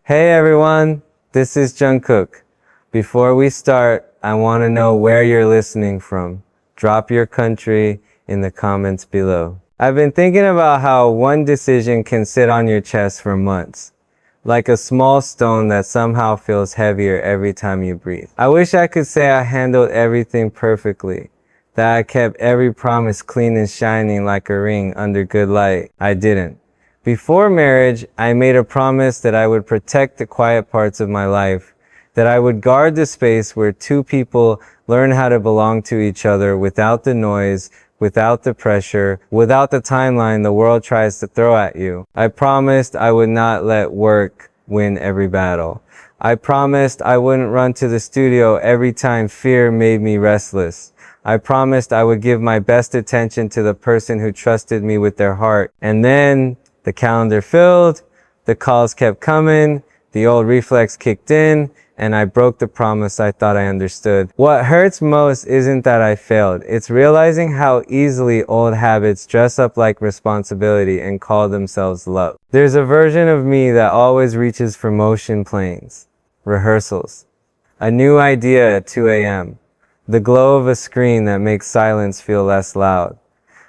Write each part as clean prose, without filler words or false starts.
Hey everyone, this is Jungkook. Before we start, I want to know where you're listening from. Drop your country in the comments below. I've been thinking about how one decision can sit on your chest for months, like a small stone that somehow feels heavier every time you breathe. I wish I could say I handled everything perfectly, that I kept every promise clean and shining like a ring under good light. I didn't. Before marriage, I made a promise that I would protect the quiet parts of my life, that I would guard the space where two people learn how to belong to each other without the noise, without the pressure, without the timeline the world tries to throw at you. I promised I would not let work win every battle. I promised I wouldn't run to the studio every time fear made me restless. I promised I would give my best attention to the person who trusted me with their heart. And then the calendar filled, the calls kept coming, the old reflex kicked in, and I broke the promise I thought I understood. What hurts most isn't that I failed. It's realizing how easily old habits dress up like responsibility and call themselves love. There's a version of me that always reaches for motion planes, rehearsals, a new idea at 2 a.m., the glow of a screen that makes silence feel less loud.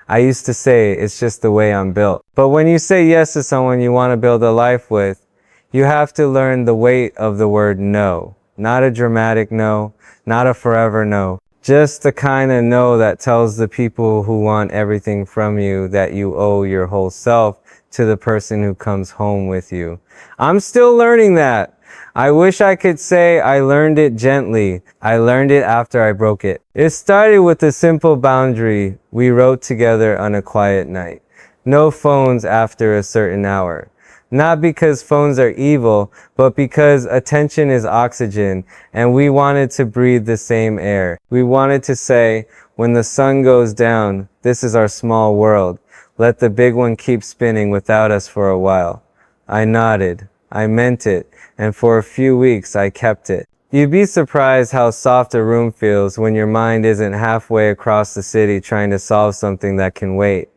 I used to say it's just the way I'm built. But when you say yes to someone you want to build a life with, you have to learn the weight of the word no. Not a dramatic no, not a forever no. Just the kind of no that tells the people who want everything from you that you owe your whole self to the person who comes home with you. I'm still learning that. I wish I could say I learned it gently. I learned it after I broke it. It started with a simple boundary we wrote together on a quiet night. No phones after a certain hour. Not because phones are evil, but because attention is oxygen, and we wanted to breathe the same air. We wanted to say, when the sun goes down, this is our small world. Let the big one keep spinning without us for a while. I nodded. I meant it, and for a few weeks I kept it. You'd be surprised how soft a room feels when your mind isn't halfway across the city trying to solve something that can wait.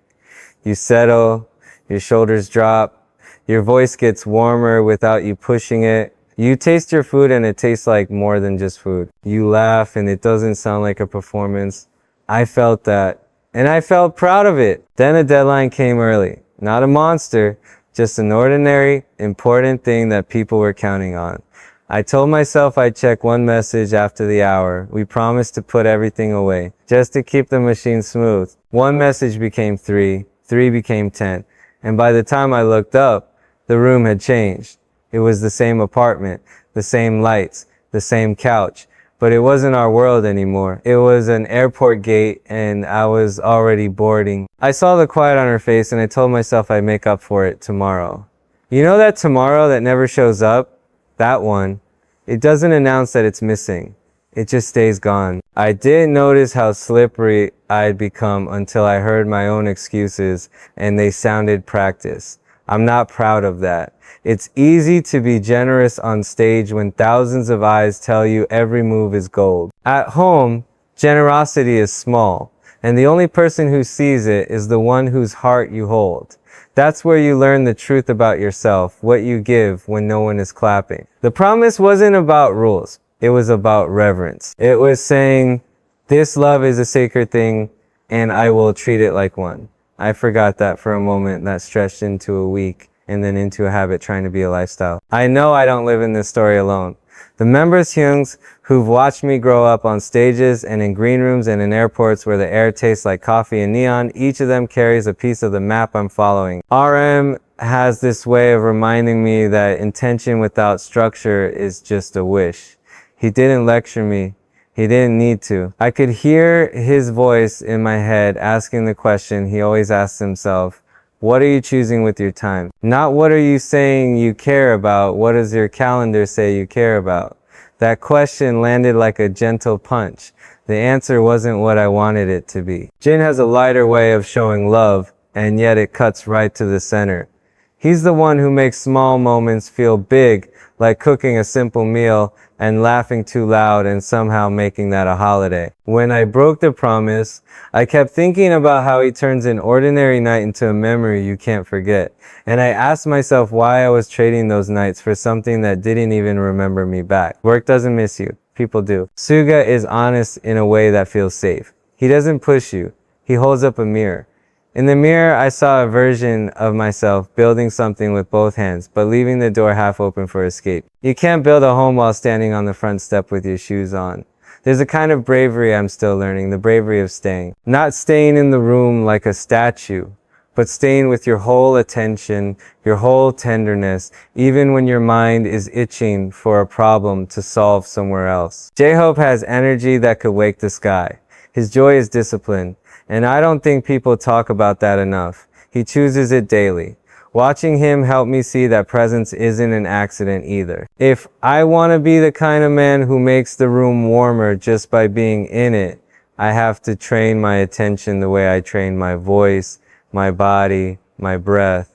You settle, your shoulders drop, your voice gets warmer without you pushing it. You taste your food and it tastes like more than just food. You laugh and it doesn't sound like a performance. I felt that, and I felt proud of it. Then a deadline came early. Not a monster, just an ordinary, important thing that people were counting on. I told myself I'd check one message after the hour. We promised to put everything away, just to keep the machine smooth. One message became 3, 3 became 10, and by the time I looked up, the room had changed. It was the same apartment, the same lights, the same couch, but it wasn't our world anymore. It was an airport gate and I was already boarding. I saw the quiet on her face and I told myself I'd make up for it tomorrow. You know that tomorrow that never shows up? That one. It doesn't announce that it's missing. It just stays gone. I didn't notice how slippery I'd become until I heard my own excuses and they sounded practiced. I'm not proud of that. It's easy to be generous on stage when thousands of eyes tell you every move is gold. At home, generosity is small, and the only person who sees it is the one whose heart you hold. That's where you learn the truth about yourself, what you give when no one is clapping. The promise wasn't about rules. It was about reverence. It was saying, this love is a sacred thing, and I will treat it like one. I forgot that for a moment. That stretched into a week and then into a habit trying to be a lifestyle. I know I don't live in this story alone. The members Hyungs who've watched me grow up on stages and in green rooms and in airports where the air tastes like coffee and neon, each of them carries a piece of the map I'm following. RM has this way of reminding me that intention without structure is just a wish. He didn't lecture me. He didn't need to. I could hear his voice in my head asking the question he always asks himself, what are you choosing with your time? Not what are you saying you care about, what does your calendar say you care about? That question landed like a gentle punch. The answer wasn't what I wanted it to be. Jin has a lighter way of showing love, and yet it cuts right to the center. He's the one who makes small moments feel big, like cooking a simple meal and laughing too loud and somehow making that a holiday. When I broke the promise, I kept thinking about how he turns an ordinary night into a memory you can't forget. And I asked myself why I was trading those nights for something that didn't even remember me back. Work doesn't miss you. People do. Suga is honest in a way that feels safe. He doesn't push you. He holds up a mirror. In the mirror, I saw a version of myself building something with both hands, but leaving the door half open for escape. You can't build a home while standing on the front step with your shoes on. There's a kind of bravery I'm still learning, the bravery of staying. Not staying in the room like a statue, but staying with your whole attention, your whole tenderness, even when your mind is itching for a problem to solve somewhere else. J-Hope has energy that could wake the sky. His joy is discipline. And I don't think people talk about that enough. He chooses it daily. Watching him helped me see that presence isn't an accident either. If I want to be the kind of man who makes the room warmer just by being in it, I have to train my attention the way I train my voice, my body, my breath.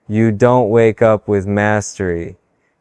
You don't wake up with mastery.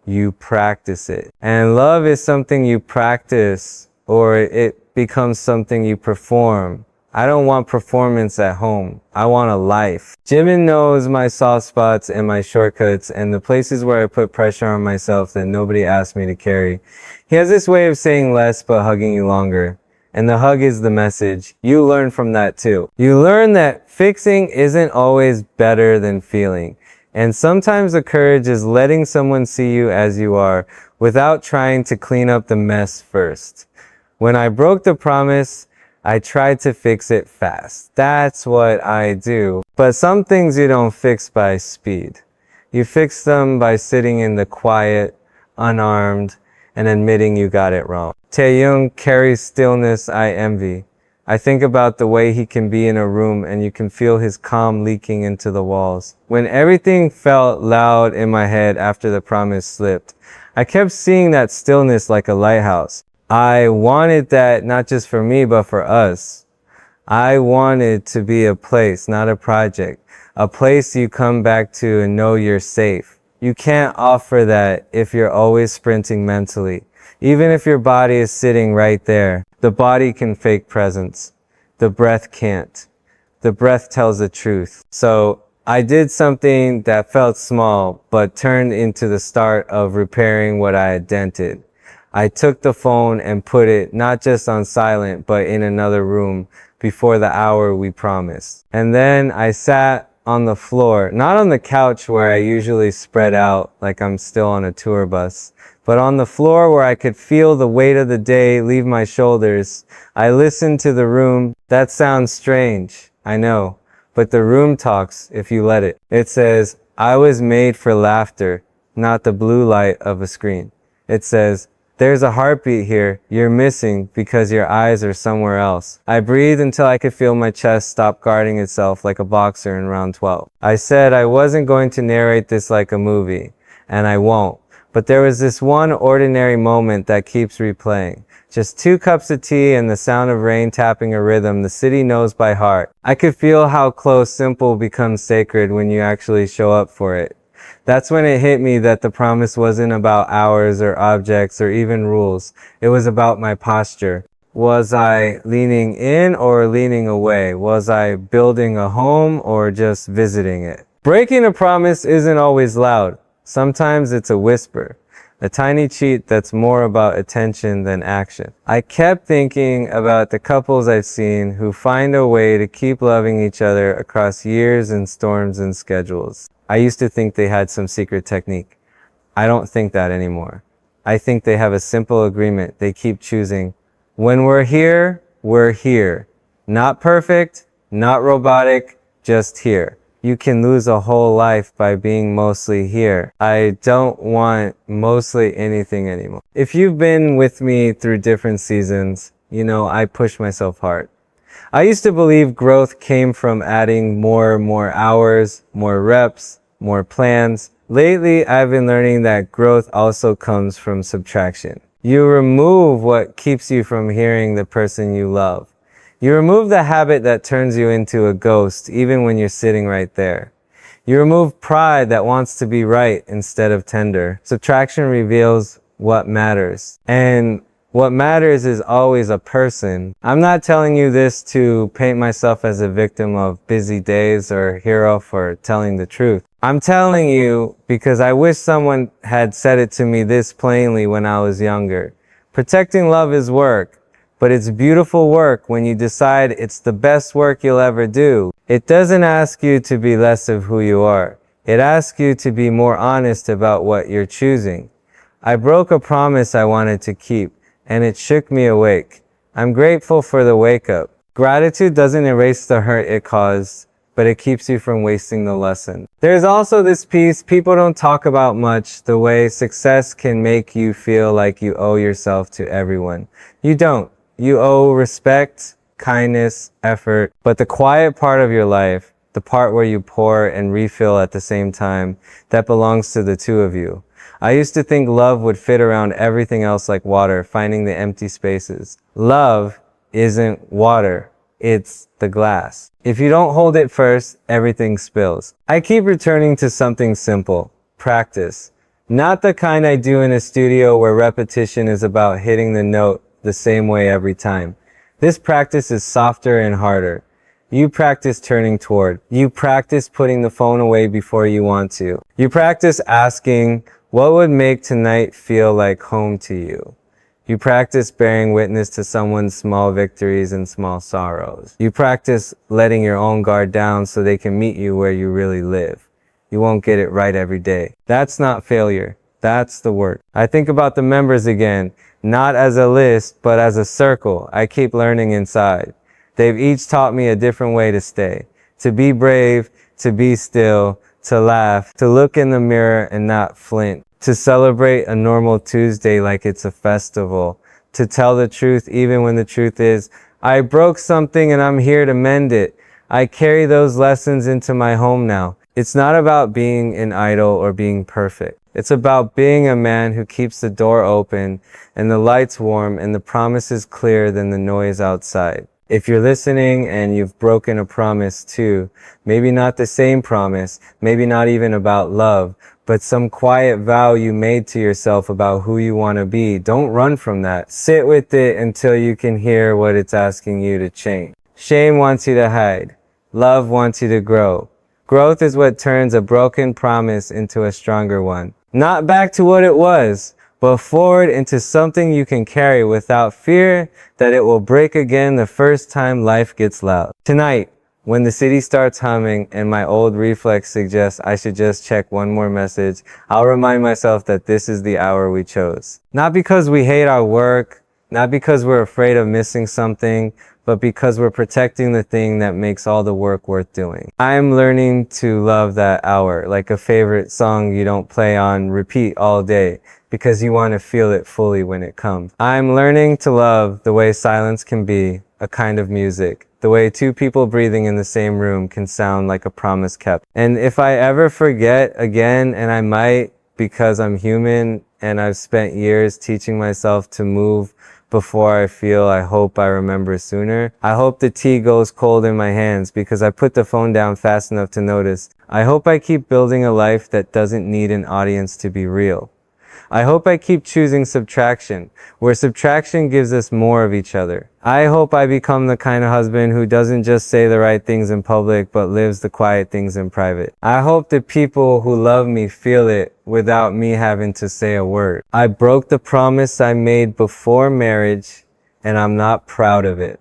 You practice it. And love is something you practice, or it becomes something you perform. I don't want performance at home. I want a life. Jimin knows my soft spots and my shortcuts and the places where I put pressure on myself that nobody asked me to carry. He has this way of saying less but hugging you longer. And the hug is the message. You learn from that too. You learn that fixing isn't always better than feeling. And sometimes the courage is letting someone see you as you are without trying to clean up the mess first. When I broke the promise, I tried to fix it fast. That's what I do. But some things you don't fix by speed. You fix them by sitting in the quiet, unarmed, and admitting you got it wrong. Taehyung carries stillness I envy. I think about the way he can be in a room and you can feel his calm leaking into the walls. When everything felt loud in my head after the promise slipped, I kept seeing that stillness like a lighthouse. I wanted that not just for me, but for us. I wanted to be a place, not a project. A place you come back to and know you're safe. You can't offer that if you're always sprinting mentally. Even if your body is sitting right there, the body can fake presence. The breath can't. The breath tells the truth. So I did something that felt small, but turned into the start of repairing what I had dented. I took the phone and put it not just on silent, but in another room before the hour we promised. And then I sat on the floor, not on the couch where I usually spread out like I'm still on a tour bus, but on the floor where I could feel the weight of the day leave my shoulders. I listened to the room. That sounds strange, I know, but the room talks if you let it. It says, I was made for laughter, not the blue light of a screen. It says, there's a heartbeat here you're missing because your eyes are somewhere else. I breathed until I could feel my chest stop guarding itself like a boxer in round 12. I said I wasn't going to narrate this like a movie, and I won't. But there was this one ordinary moment that keeps replaying. Just 2 cups of tea and the sound of rain tapping a rhythm the city knows by heart. I could feel how close simple becomes sacred when you actually show up for it. That's when it hit me that the promise wasn't about hours or objects or even rules. It was about my posture. Was I leaning in or leaning away? Was I building a home or just visiting it? Breaking a promise isn't always loud. Sometimes it's a whisper, a tiny cheat that's more about attention than action. I kept thinking about the couples I've seen who find a way to keep loving each other across years and storms and schedules. I used to think they had some secret technique. I don't think that anymore. I think they have a simple agreement they keep choosing. When we're here, we're here. Not perfect, not robotic, just here. You can lose a whole life by being mostly here. I don't want mostly anything anymore. If you've been with me through different seasons, you know I push myself hard. I used to believe growth came from adding more hours, more reps, more plans. Lately, I've been learning that growth also comes from subtraction. You remove what keeps you from hearing the person you love. You remove the habit that turns you into a ghost even when you're sitting right there. You remove pride that wants to be right instead of tender. Subtraction reveals what matters. And what matters is always a person. I'm not telling you this to paint myself as a victim of busy days or hero for telling the truth. I'm telling you because I wish someone had said it to me this plainly when I was younger. Protecting love is work, but it's beautiful work when you decide it's the best work you'll ever do. It doesn't ask you to be less of who you are. It asks you to be more honest about what you're choosing. I broke a promise I wanted to keep, and it shook me awake. I'm grateful for the wake-up. Gratitude doesn't erase the hurt it caused, but it keeps you from wasting the lesson. There's also this piece people don't talk about much, the way success can make you feel like you owe yourself to everyone. You don't. You owe respect, kindness, effort, but the quiet part of your life, the part where you pour and refill at the same time, that belongs to the two of you. I used to think love would fit around everything else like water, finding the empty spaces. Love isn't water, it's the glass. If you don't hold it first, everything spills. I keep returning to something simple, practice. Not the kind I do in a studio where repetition is about hitting the note the same way every time. This practice is softer and harder. You practice turning toward. You practice putting the phone away before you want to. You practice asking, what would make tonight feel like home to you? You practice bearing witness to someone's small victories and small sorrows. You practice letting your own guard down so they can meet you where you really live. You won't get it right every day. That's not failure. That's the work. I think about the members again, not as a list, but as a circle I keep learning inside. They've each taught me a different way to stay, to be brave, to be still, to laugh, to look in the mirror and not flint, to celebrate a normal Tuesday like it's a festival, to tell the truth even when the truth is, I broke something and I'm here to mend it. I carry those lessons into my home now. It's not about being an idol or being perfect. It's about being a man who keeps the door open and the lights warm and the promises clearer than the noise outside. If you're listening and you've broken a promise too, maybe not the same promise, maybe not even about love, but some quiet vow you made to yourself about who you want to be, don't run from that. Sit with it until you can hear what it's asking you to change. Shame wants you to hide. Love wants you to grow. Growth is what turns a broken promise into a stronger one. Not back to what it was, but forward into something you can carry without fear that it will break again the first time life gets loud. Tonight, when the city starts humming and my old reflex suggests I should just check one more message, I'll remind myself that this is the hour we chose. Not because we hate our work, not because we're afraid of missing something, but because we're protecting the thing that makes all the work worth doing. I'm learning to love that hour, like a favorite song you don't play on repeat all day, because you want to feel it fully when it comes. I'm learning to love the way silence can be a kind of music, the way two people breathing in the same room can sound like a promise kept. And if I ever forget again, and I might because I'm human and I've spent years teaching myself to move before I hope I remember sooner. I hope the tea goes cold in my hands because I put the phone down fast enough to notice. I hope I keep building a life that doesn't need an audience to be real. I hope I keep choosing subtraction, where subtraction gives us more of each other. I hope I become the kind of husband who doesn't just say the right things in public, but lives the quiet things in private. I hope the people who love me feel it without me having to say a word. I broke the promise I made before marriage, and I'm not proud of it.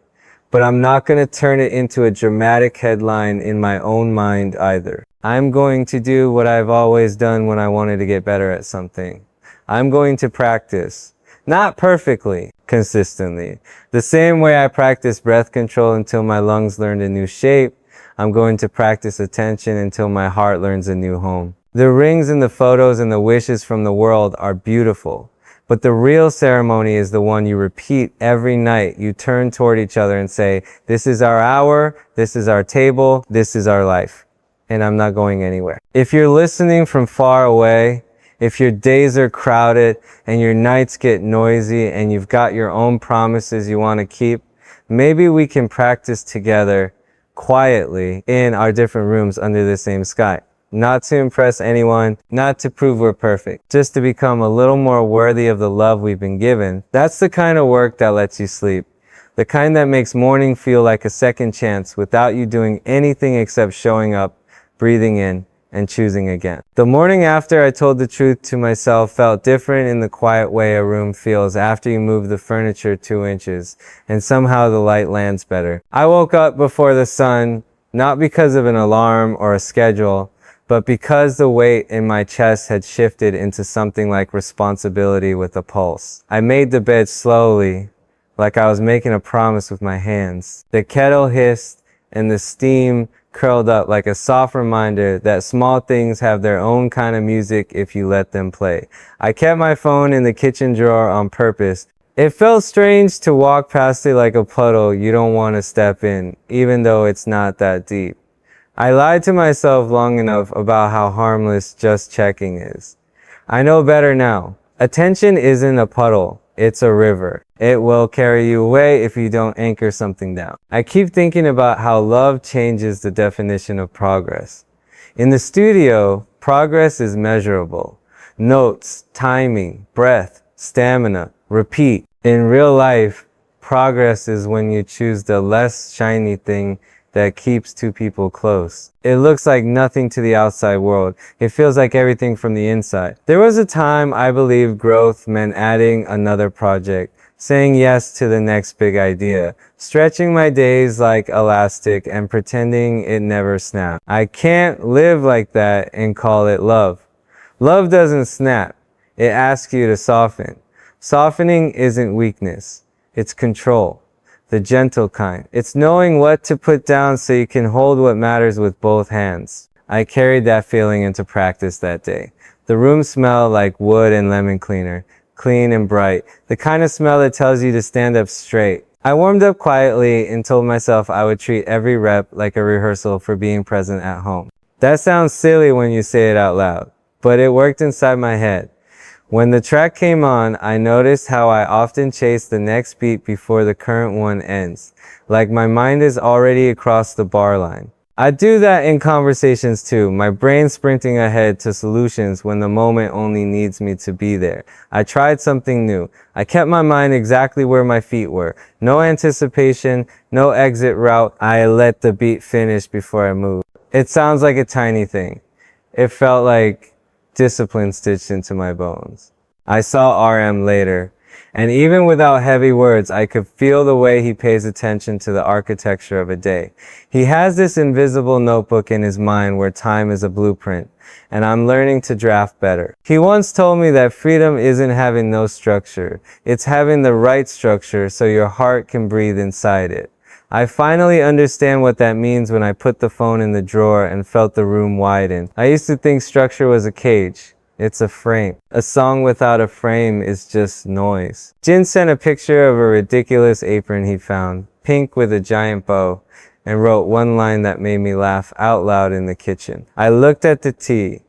But I'm not going to turn it into a dramatic headline in my own mind either. I'm going to do what I've always done when I wanted to get better at something. I'm going to practice, not perfectly, consistently. The same way I practiced breath control until my lungs learned a new shape, I'm going to practice attention until my heart learns a new home. The rings and the photos and the wishes from the world are beautiful, but the real ceremony is the one you repeat every night. You turn toward each other and say, this is our hour, this is our table, this is our life, and I'm not going anywhere. If you're listening from far away, if your days are crowded and your nights get noisy and you've got your own promises you want to keep, maybe we can practice together quietly in our different rooms under the same sky. not to impress anyone, not to prove we're perfect, just to become a little more worthy of the love we've been given. That's the kind of work that lets you sleep. The kind that makes morning feel like a second chance without you doing anything except showing up, breathing in, and choosing again. The morning after I told the truth to myself felt different in the quiet way a room feels after you move the furniture 2 inches and somehow the light lands better. I woke up before the sun, not because of an alarm or a schedule, but because the weight in my chest had shifted into something like responsibility with a pulse. I made the bed slowly, like I was making a promise with my hands. The kettle hissed and the steam curled up like a soft reminder that small things have their own kind of music if you let them play. I kept my phone in the kitchen drawer on purpose. It felt strange to walk past it like a puddle you don't want to step in, even though it's not that deep. I lied to myself long enough about how harmless just checking is. I know better now. Attention isn't a puddle. It's a river. It will carry you away if you don't anchor something down. I keep thinking about how love changes the definition of progress. In the studio, progress is measurable. Notes, timing, breath, stamina, repeat. In real life, progress is when you choose the less shiny thing that keeps two people close. It looks like nothing to the outside world. It feels like everything from the inside. There was a time I believed growth meant adding another project, saying yes to the next big idea, stretching my days like elastic and pretending it never snapped. I can't live like that and call it love. Love doesn't snap. It asks you to soften. Softening isn't weakness. It's control. The gentle kind. It's knowing what to put down so you can hold what matters with both hands. I carried that feeling into practice that day. The room smelled like wood and lemon cleaner, clean and bright, the kind of smell that tells you to stand up straight. I warmed up quietly and told myself I would treat every rep like a rehearsal for being present at home. That sounds silly when you say it out loud, but it worked inside my head. When the track came on, I noticed how I often chase the next beat before the current one ends, like my mind is already across the bar line. I do that in conversations too, my brain sprinting ahead to solutions when the moment only needs me to be there. I tried something new. I kept my mind exactly where my feet were. No anticipation, no exit route. I let the beat finish before I moved. It sounds like a tiny thing. It felt like discipline stitched into my bones. I saw RM later, and even without heavy words, I could feel the way he pays attention to the architecture of a day. He has this invisible notebook in his mind where time is a blueprint, and I'm learning to draft better. He once told me that freedom isn't having no structure, it's having the right structure so your heart can breathe inside it. I finally understand what that means when I put the phone in the drawer and felt the room widen. I used to think structure was a cage. It's a frame. A song without a frame is just noise. Jin sent a picture of a ridiculous apron he found, pink with a giant bow, and wrote one line that made me laugh out loud in the kitchen. I looked at the tea,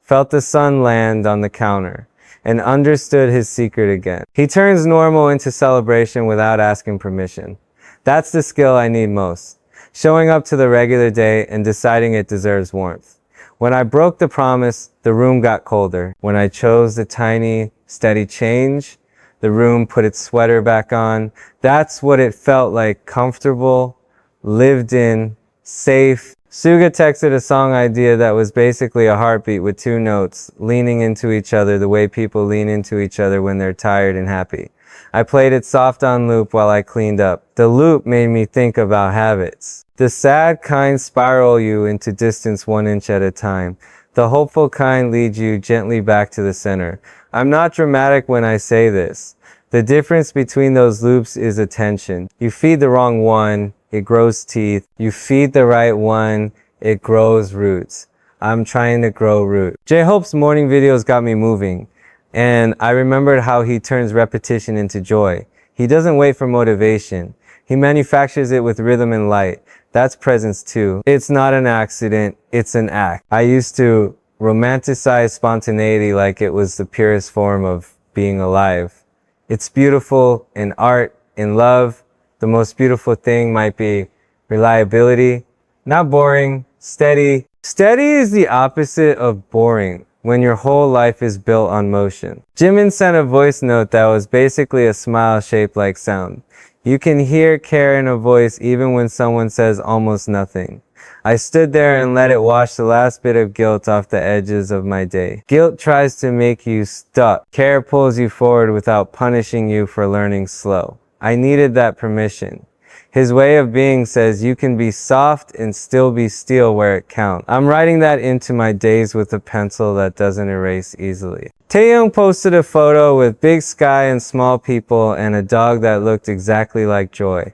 felt the sun land on the counter, and understood his secret again. He turns normal into celebration without asking permission. That's the skill I need most. Showing up to the regular day and deciding it deserves warmth. When I broke the promise, the room got colder. When I chose the tiny, steady change, the room put its sweater back on. That's what it felt like, comfortable, lived in, safe. Suga texted a song idea that was basically a heartbeat with 2 notes, leaning into each other the way people lean into each other when they're tired and happy. I played it soft on loop while I cleaned up. The loop made me think about habits. The sad kind spiral you into distance 1 inch at a time. The hopeful kind lead you gently back to the center. I'm not dramatic when I say this. The difference between those loops is attention. You feed the wrong one, it grows teeth. You feed the right one, it grows roots. I'm trying to grow roots. J-Hope's morning videos got me moving. And I remembered how he turns repetition into joy. He doesn't wait for motivation. He manufactures it with rhythm and light. That's presence too. It's not an accident, it's an act. I used to romanticize spontaneity like it was the purest form of being alive. It's beautiful in art, in love. The most beautiful thing might be reliability. Not boring, steady, Steady is the opposite of boring when your whole life is built on motion. Jimin sent a voice note that was basically a smile shaped like sound. You can hear care in a voice even when someone says almost nothing. I stood there and let it wash the last bit of guilt off the edges of my day. Guilt tries to make you stuck. Care pulls you forward without punishing you for learning slow. I needed that permission. His way of being says you can be soft and still be steel where it counts. I'm writing that into my days with a pencil that doesn't erase easily. Taeyong posted a photo with big sky and small people and a dog that looked exactly like Joy.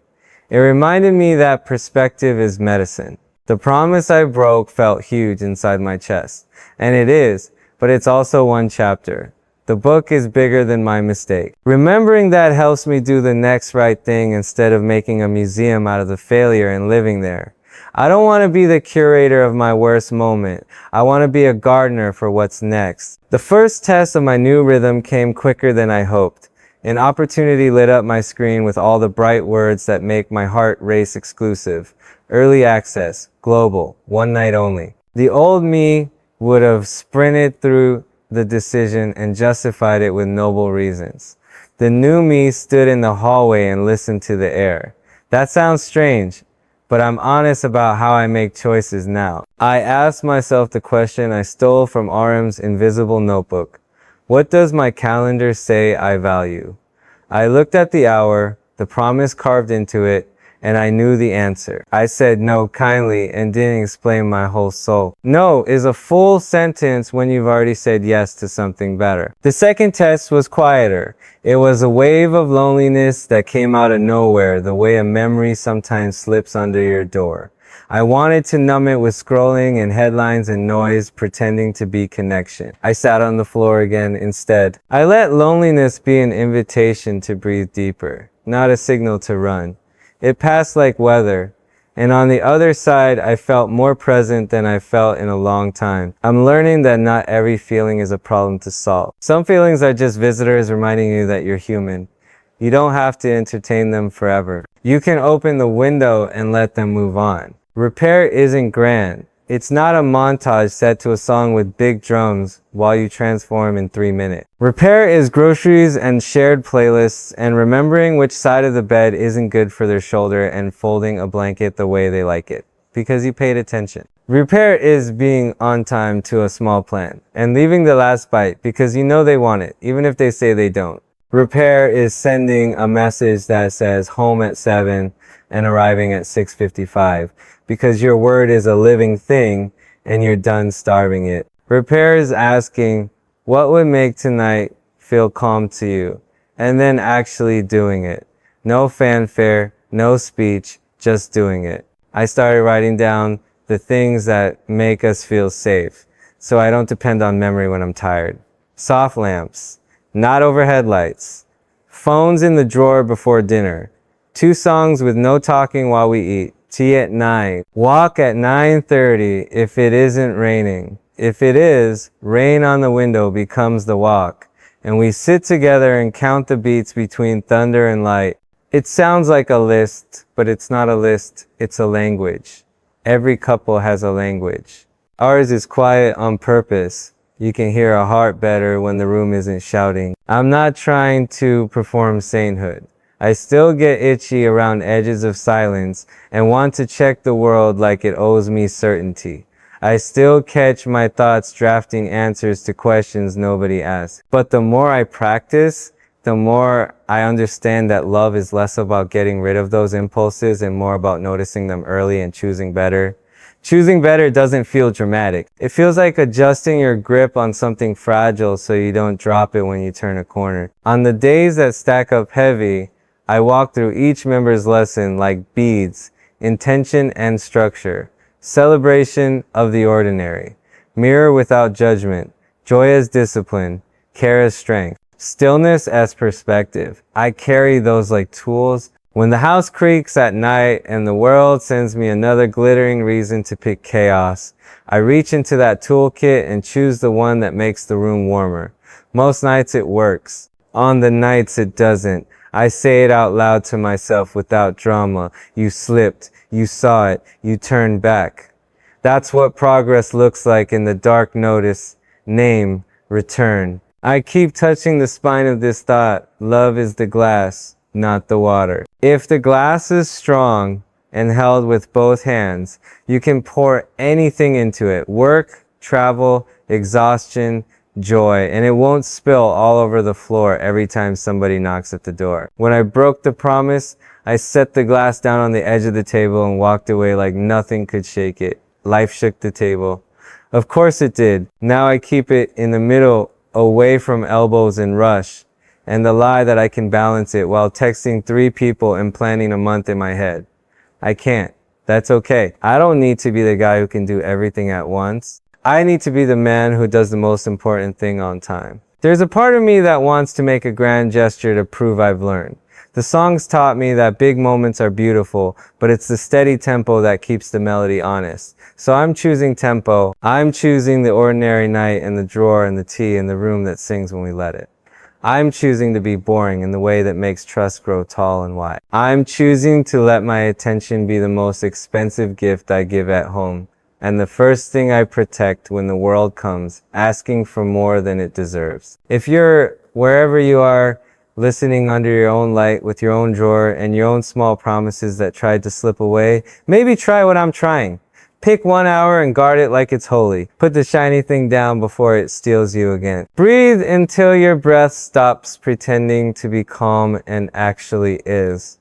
It reminded me that perspective is medicine. The promise I broke felt huge inside my chest. And it is, but it's also one chapter. The book is bigger than my mistake. Remembering that helps me do the next right thing instead of making a museum out of the failure and living there. I don't want to be the curator of my worst moment. I want to be a gardener for what's next. The first test of my new rhythm came quicker than I hoped. An opportunity lit up my screen with all the bright words that make my heart race exclusive. Early access, global, one night only. The old me would have sprinted through the decision and justified it with noble reasons. The new me stood in the hallway and listened to the air. That sounds strange, but I'm honest about how I make choices now. I asked myself the question I stole from RM's invisible notebook. What does my calendar say I value? I looked at the hour, the promise carved into it, and I knew the answer. I said no kindly and didn't explain my whole soul. No is a full sentence when you've already said yes to something better. The second test was quieter. It was a wave of loneliness that came out of nowhere, the way a memory sometimes slips under your door. I wanted to numb it with scrolling and headlines and noise, pretending to be connection. I sat on the floor again instead. I let loneliness be an invitation to breathe deeper, not a signal to run. It passed like weather, and on the other side, I felt more present than I felt in a long time. I'm learning that not every feeling is a problem to solve. Some feelings are just visitors reminding you that you're human. You don't have to entertain them forever. You can open the window and let them move on. Repair isn't grand. It's not a montage set to a song with big drums while you transform in 3 minutes. Repair is groceries and shared playlists and remembering which side of the bed isn't good for their shoulder and folding a blanket the way they like it, because you paid attention. Repair is being on time to a small plan and leaving the last bite because you know they want it, even if they say they don't. Repair is sending a message that says home at 7 and arriving at 6:55 because your word is a living thing and you're done starving it. Repair is asking, what would make tonight feel calm to you? And then actually doing it. No fanfare, no speech, just doing it. I started writing down the things that make us feel safe so I don't depend on memory when I'm tired. Soft lamps, not overhead lights. Phones in the drawer before dinner. 2 songs with no talking while we eat. Tea at 9. Walk at 9:30 if it isn't raining. If it is, rain on the window becomes the walk. And we sit together and count the beats between thunder and light. It sounds like a list, but it's not a list, it's a language. Every couple has a language. Ours is quiet on purpose. You can hear a heart better when the room isn't shouting. I'm not trying to perform sainthood. I still get itchy around edges of silence and want to check the world like it owes me certainty. I still catch my thoughts drafting answers to questions nobody asked. But the more I practice, the more I understand that love is less about getting rid of those impulses and more about noticing them early and choosing better. Choosing better doesn't feel dramatic. It feels like adjusting your grip on something fragile so you don't drop it when you turn a corner. On the days that stack up heavy, I walk through each member's lesson like beads, intention and structure, celebration of the ordinary, mirror without judgment, joy as discipline, care as strength, stillness as perspective. I carry those like tools. When the house creaks at night and the world sends me another glittering reason to pick chaos, I reach into that toolkit and choose the one that makes the room warmer. Most nights it works. On the nights it doesn't, I say it out loud to myself without drama. You slipped, you saw it, you turned back. That's what progress looks like in the dark notice. Name, return. I keep touching the spine of this thought. Love is the glass, not the water. If the glass is strong and held with both hands, you can pour anything into it. Work, travel, exhaustion, joy, and it won't spill all over the floor every time somebody knocks at the door. When I broke the promise, I set the glass down on the edge of the table and walked away like nothing could shake it. Life shook the table. Of course it did. Now I keep it in the middle, away from elbows and rush, and the lie that I can balance it while texting 3 people and planning a month in my head. I can't. That's okay. I don't need to be the guy who can do everything at once. I need to be the man who does the most important thing on time. There's a part of me that wants to make a grand gesture to prove I've learned. The songs taught me that big moments are beautiful, but it's the steady tempo that keeps the melody honest. So I'm choosing tempo. I'm choosing the ordinary night and the drawer and the tea and the room that sings when we let it. I'm choosing to be boring in the way that makes trust grow tall and wide. I'm choosing to let my attention be the most expensive gift I give at home, and the first thing I protect when the world comes, asking for more than it deserves. If you're wherever you are, listening under your own light with your own drawer and your own small promises that tried to slip away, maybe try what I'm trying. Pick 1 hour and guard it like it's holy. Put the shiny thing down before it steals you again. Breathe until your breath stops pretending to be calm and actually is.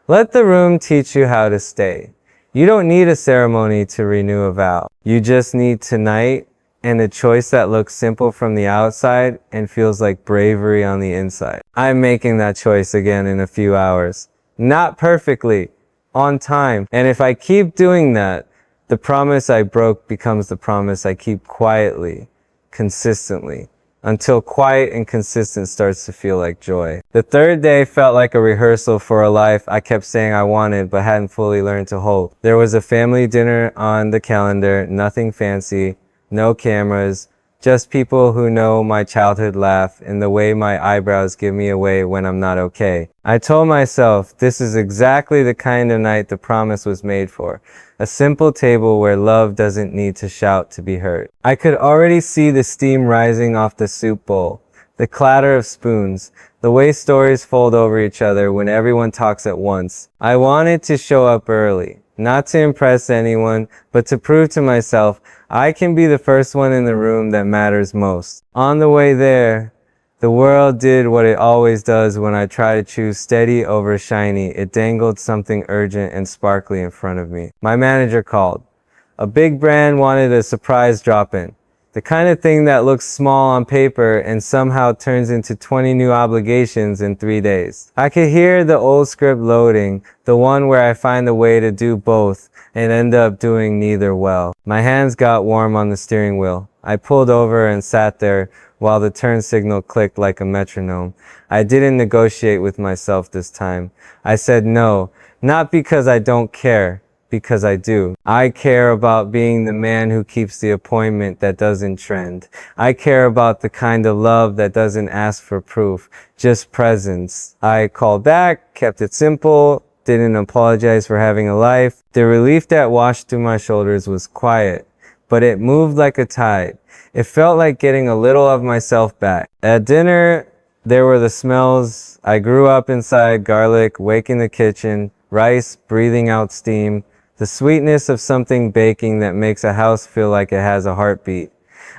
Let the room teach you how to stay. You don't need a ceremony to renew a vow. You just need tonight and a choice that looks simple from the outside and feels like bravery on the inside. I'm making that choice again in a few hours. Not perfectly, on time. And if I keep doing that, the promise I broke becomes the promise I keep quietly, consistently, until quiet and consistent starts to feel like joy. The third day felt like a rehearsal for a life I kept saying I wanted but hadn't fully learned to hold. There was a family dinner on the calendar, nothing fancy, no cameras, just people who know my childhood laugh and the way my eyebrows give me away when I'm not okay. I told myself this is exactly the kind of night the promise was made for. A simple table where love doesn't need to shout to be heard. I could already see the steam rising off the soup bowl, the clatter of spoons, the way stories fold over each other when everyone talks at once. I wanted to show up early, not to impress anyone, but to prove to myself I can be the first one in the room that matters most. On the way there, the world did what it always does when I try to choose steady over shiny. It dangled something urgent and sparkly in front of me. My manager called. A big brand wanted a surprise drop-in. The kind of thing that looks small on paper and somehow turns into 20 new obligations in 3 days. I could hear the old script loading, the one where I find a way to do both and end up doing neither well. My hands got warm on the steering wheel. I pulled over and sat there while the turn signal clicked like a metronome. I didn't negotiate with myself this time. I said no, not because I don't care, because I do. I care about being the man who keeps the appointment that doesn't trend. I care about the kind of love that doesn't ask for proof, just presence. I called back, kept it simple, didn't apologize for having a life. The relief that washed through my shoulders was quiet, but it moved like a tide. It felt like getting a little of myself back. At dinner, there were the smells. I grew up inside: garlic, wake in the kitchen, rice, breathing out steam, the sweetness of something baking that makes a house feel like it has a heartbeat.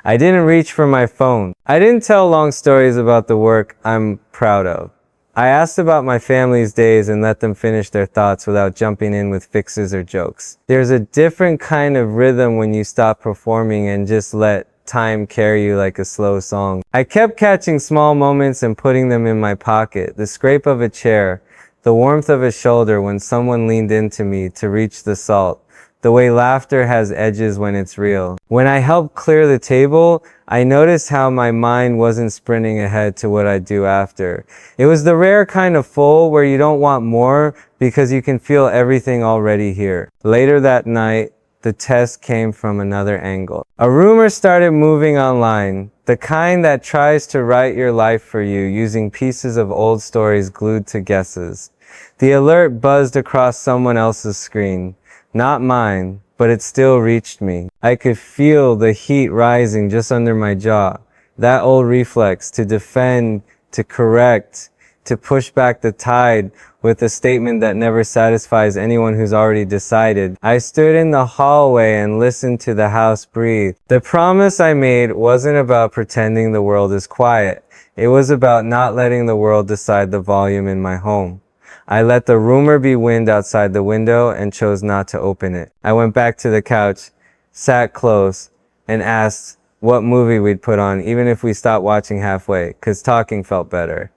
I didn't reach for my phone. I didn't tell long stories about the work I'm proud of. I asked about my family's days and let them finish their thoughts without jumping in with fixes or jokes. There's a different kind of rhythm when you stop performing and just let time carry you like a slow song. I kept catching small moments and putting them in my pocket. The scrape of a chair, the warmth of a shoulder when someone leaned into me to reach the salt, the way laughter has edges when it's real. When I helped clear the table, I noticed how my mind wasn't sprinting ahead to what I'd do after. It was the rare kind of full where you don't want more because you can feel everything already here. Later that night, the test came from another angle. A rumor started moving online, the kind that tries to write your life for you using pieces of old stories glued to guesses. The alert buzzed across someone else's screen. Not mine, but it still reached me. I could feel the heat rising just under my jaw. That old reflex to defend, to correct, to push back the tide with a statement that never satisfies anyone who's already decided. I stood in the hallway and listened to the house breathe. The promise I made wasn't about pretending the world is quiet. It was about not letting the world decide the volume in my home. I let the rumor be wind outside the window and chose not to open it. I went back to the couch, sat close, and asked what movie we'd put on, even if we stopped watching halfway, 'cause talking felt better.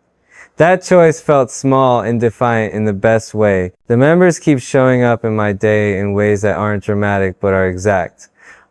That choice felt small and defiant in the best way. The members keep showing up in my day in ways that aren't dramatic but are exact.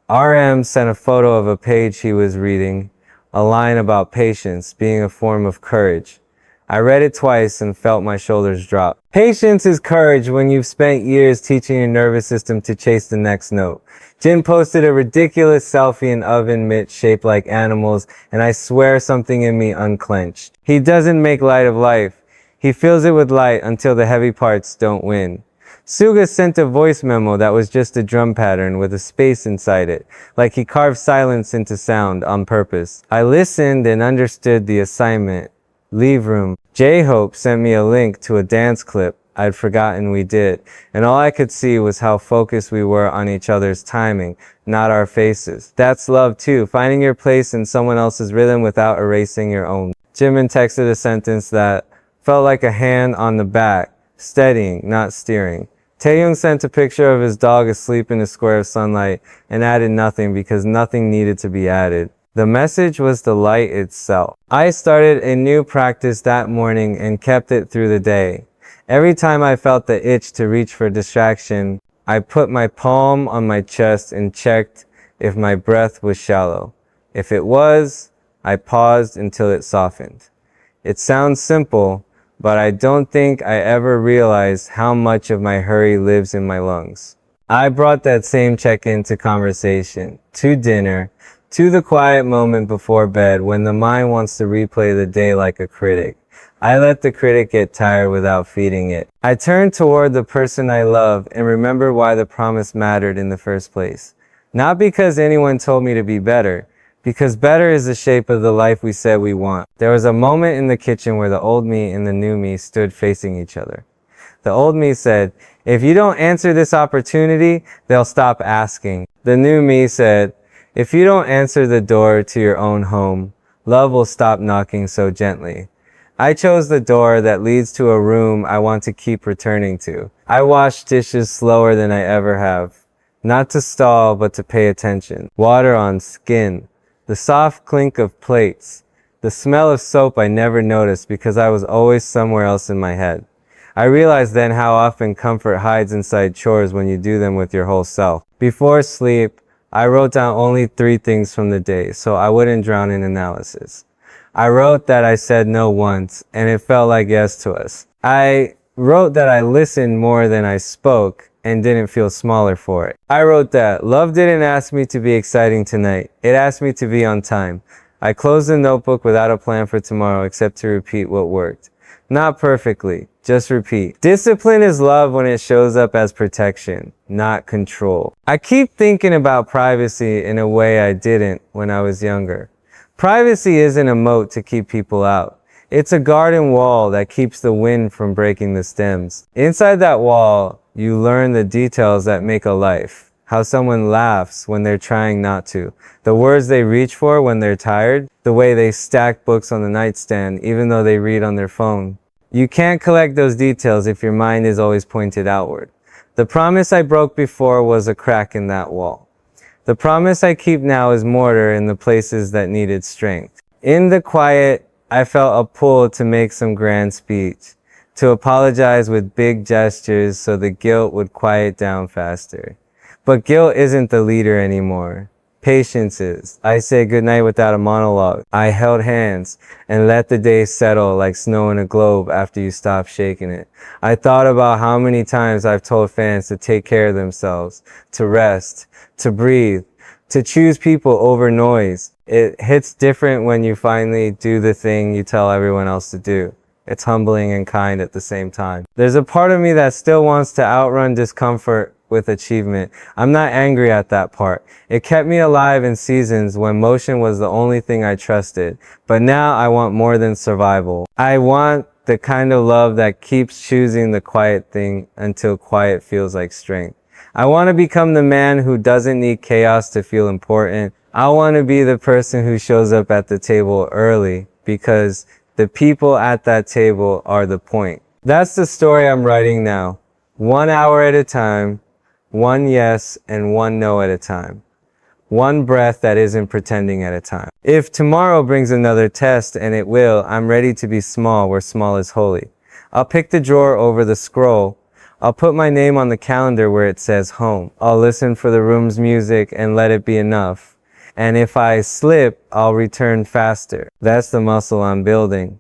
RM sent a photo of a page he was reading, a line about patience being a form of courage. I read it twice and felt my shoulders drop. Patience is courage when you've spent years teaching your nervous system to chase the next note. Jin posted a ridiculous selfie in oven mitts shaped like animals, and I swear something in me unclenched. He doesn't make light of life. He fills it with light until the heavy parts don't win. Suga sent a voice memo that was just a drum pattern with a space inside it, like he carved silence into sound on purpose. I listened and understood the assignment. Leave room. J-Hope sent me a link to a dance clip I'd forgotten we did, and all I could see was how focused we were on each other's timing, not our faces. That's love too, finding your place in someone else's rhythm without erasing your own. Jimin texted a sentence that felt like a hand on the back, steadying, not steering. Taeyong sent a picture of his dog asleep in a square of sunlight and added nothing because nothing needed to be added. The message was the light itself. I started a new practice that morning and kept it through the day. Every time I felt the itch to reach for distraction, I put my palm on my chest and checked if my breath was shallow. If it was, I paused until it softened. It sounds simple, but I don't think I ever realized how much of my hurry lives in my lungs. I brought that same check-in to conversation, to dinner, to the quiet moment before bed when the mind wants to replay the day like a critic. I let the critic get tired without feeding it. I turned toward the person I love and remembered why the promise mattered in the first place. Not because anyone told me to be better, because better is the shape of the life we said we want. There was a moment in the kitchen where the old me and the new me stood facing each other. The old me said, "If you don't answer this opportunity, they'll stop asking." The new me said, "If you don't answer the door to your own home, love will stop knocking so gently." I chose the door that leads to a room I want to keep returning to. I wash dishes slower than I ever have. Not to stall, but to pay attention. Water on skin. The soft clink of plates. The smell of soap I never noticed because I was always somewhere else in my head. I realized then how often comfort hides inside chores when you do them with your whole self. Before sleep, I wrote down only 3 things from the day, so I wouldn't drown in analysis. I wrote that I said no once, and it felt like yes to us. I wrote that I listened more than I spoke, and didn't feel smaller for it. I wrote that love didn't ask me to be exciting tonight. It asked me to be on time. I closed the notebook without a plan for tomorrow except to repeat what worked. Not perfectly, just repeat. Discipline is love when it shows up as protection, not control. I keep thinking about privacy in a way I didn't when I was younger. Privacy isn't a moat to keep people out. It's a garden wall that keeps the wind from breaking the stems. Inside that wall, you learn the details that make a life. How someone laughs when they're trying not to. The words they reach for when they're tired. The way they stack books on the nightstand even though they read on their phone. You can't collect those details if your mind is always pointed outward. The promise I broke before was a crack in that wall. The promise I keep now is mortar in the places that needed strength. In the quiet, I felt a pull to make some grand speech, to apologize with big gestures so the guilt would quiet down faster. But guilt isn't the leader anymore. Patience is. I say goodnight without a monologue. I held hands and let the day settle like snow in a globe after you stop shaking it. I thought about how many times I've told fans to take care of themselves, to rest, to breathe, to choose people over noise. It hits different when you finally do the thing you tell everyone else to do. It's humbling and kind at the same time. There's a part of me that still wants to outrun discomfort with achievement. I'm not angry at that part. It kept me alive in seasons when motion was the only thing I trusted. But now I want more than survival. I want the kind of love that keeps choosing the quiet thing until quiet feels like strength. I want to become the man who doesn't need chaos to feel important. I want to be the person who shows up at the table early because the people at that table are the point. That's the story I'm writing now. 1 hour at a time, one yes and one no at a time. One breath that isn't pretending at a time. If tomorrow brings another test, and it will, I'm ready to be small where small is holy. I'll pick the drawer over the scroll. I'll put my name on the calendar where it says home. I'll listen for the room's music and let it be enough. And if I slip, I'll return faster. That's the muscle I'm building.